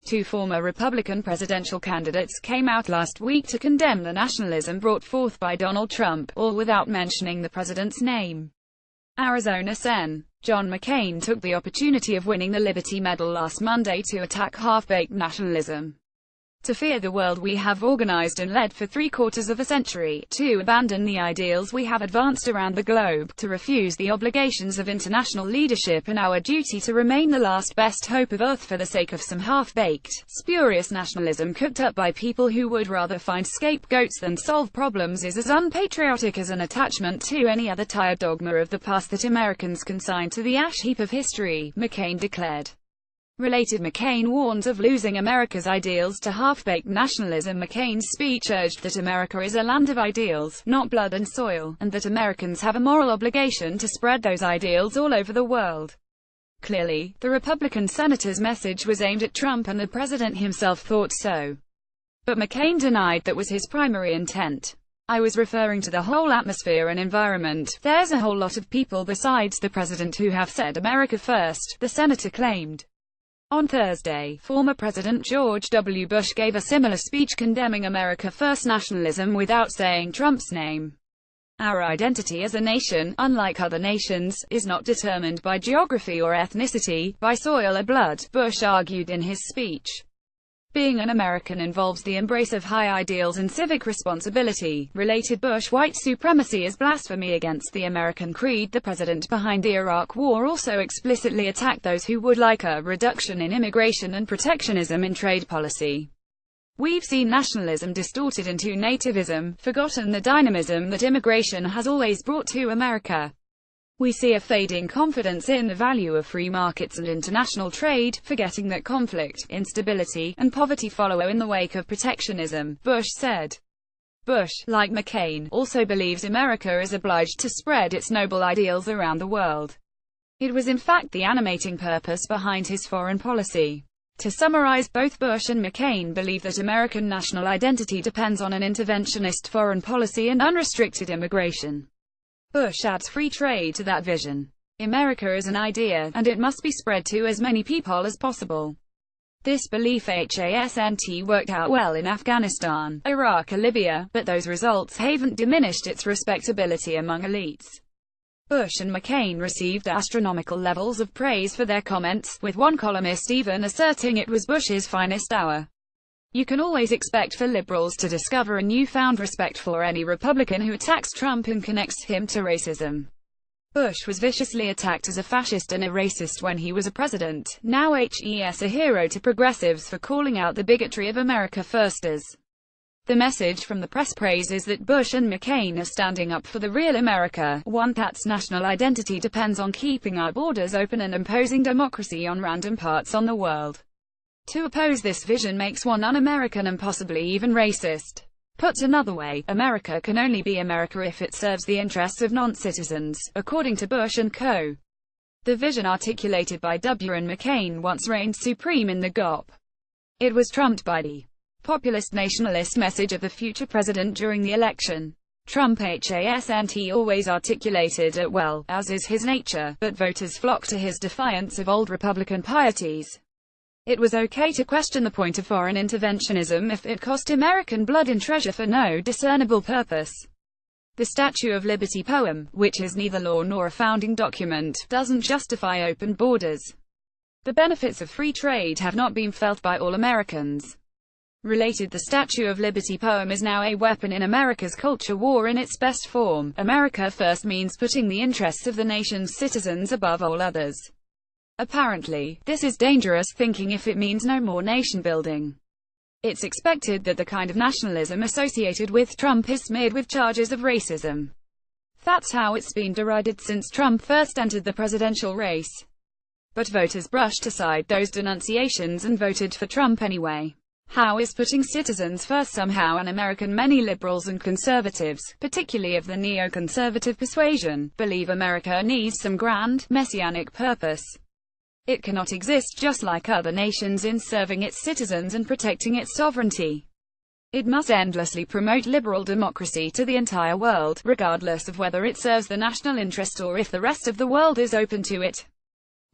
Two former Republican presidential candidates came out last week to condemn the nationalism brought forth by Donald Trump, all without mentioning the president's name. Arizona Sen. John McCain took the opportunity of winning the Liberty Medal last Monday to attack half-baked nationalism. To fear the world we have organized and led for 3/4 of a century, to abandon the ideals we have advanced around the globe, to refuse the obligations of international leadership and our duty to remain the last best hope of Earth for the sake of some half-baked, spurious nationalism cooked up by people who would rather find scapegoats than solve problems is as unpatriotic as an attachment to any other tired dogma of the past that Americans consign to the ash heap of history, McCain declared. Related, McCain warns of losing America's ideals to half-baked nationalism. McCain's speech urged that America is a land of ideals, not blood and soil, and that Americans have a moral obligation to spread those ideals all over the world. Clearly, the Republican senator's message was aimed at Trump, and the president himself thought so. But McCain denied that was his primary intent. "I was referring to the whole atmosphere and environment. There's a whole lot of people besides the president who have said America first," the senator claimed. On Thursday, former President George W. Bush gave a similar speech condemning America First nationalism without saying Trump's name. "Our identity as a nation, unlike other nations, is not determined by geography or ethnicity, by soil or blood," Bush argued in his speech. "Being an American involves the embrace of high ideals and civic responsibility." Related, Bush, "White supremacy is blasphemy against the American creed." The president behind the Iraq War also explicitly attacked those who would like a reduction in immigration and protectionism in trade policy. "We've seen nationalism distorted into nativism, forgotten the dynamism that immigration has always brought to America. We see a fading confidence in the value of free markets and international trade, forgetting that conflict, instability, and poverty follow in the wake of protectionism," Bush said. Bush, like McCain, also believes America is obliged to spread its noble ideals around the world. It was in fact the animating purpose behind his foreign policy. To summarize, both Bush and McCain believe that American national identity depends on an interventionist foreign policy and unrestricted immigration. Bush adds free trade to that vision. "America is an idea, and it must be spread to as many people as possible." This belief hasn't worked out well in Afghanistan, Iraq or Libya, but those results haven't diminished its respectability among elites. Bush and McCain received astronomical levels of praise for their comments, with one columnist even asserting it was Bush's finest hour. You can always expect for liberals to discover a newfound respect for any Republican who attacks Trump and connects him to racism. Bush was viciously attacked as a fascist and a racist when he was a president. Now he's a hero to progressives for calling out the bigotry of America Firsters. The message from the press praises that Bush and McCain are standing up for the real America, one that's national identity depends on keeping our borders open and imposing democracy on random parts on the world. To oppose this vision makes one un-American and possibly even racist. Put another way, America can only be America if it serves the interests of non-citizens, according to Bush and co. The vision articulated by W. and McCain once reigned supreme in the GOP. It was trumped by the populist nationalist message of the future president during the election. Trump hasn't always articulated it well, as is his nature, but voters flocked to his defiance of old Republican pieties. It was okay to question the point of foreign interventionism if it cost American blood and treasure for no discernible purpose. The Statue of Liberty poem, which is neither law nor a founding document, doesn't justify open borders. The benefits of free trade have not been felt by all Americans. Related, the Statue of Liberty poem is now a weapon in America's culture war in its best form. America First means putting the interests of the nation's citizens above all others. Apparently, this is dangerous thinking if it means no more nation-building. It's expected that the kind of nationalism associated with Trump is smeared with charges of racism. That's how it's been derided since Trump first entered the presidential race. But voters brushed aside those denunciations and voted for Trump anyway. How is putting citizens first somehow un-American? Many liberals and conservatives, particularly of the neoconservative persuasion, believe America needs some grand, messianic purpose. It cannot exist just like other nations in serving its citizens and protecting its sovereignty. It must endlessly promote liberal democracy to the entire world, regardless of whether it serves the national interest or if the rest of the world is open to it.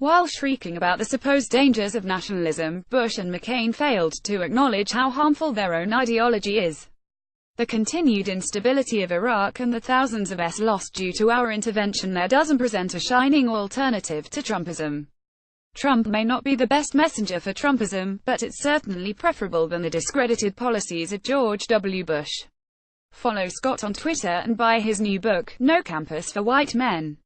While shrieking about the supposed dangers of nationalism, Bush and McCain failed to acknowledge how harmful their own ideology is. The continued instability of Iraq and the thousands of lives lost due to our intervention there doesn't present a shining alternative to Trumpism. Trump may not be the best messenger for Trumpism, but it's certainly preferable than the discredited policies of George W. Bush. Follow Scott on Twitter and buy his new book, No Campus for White Men.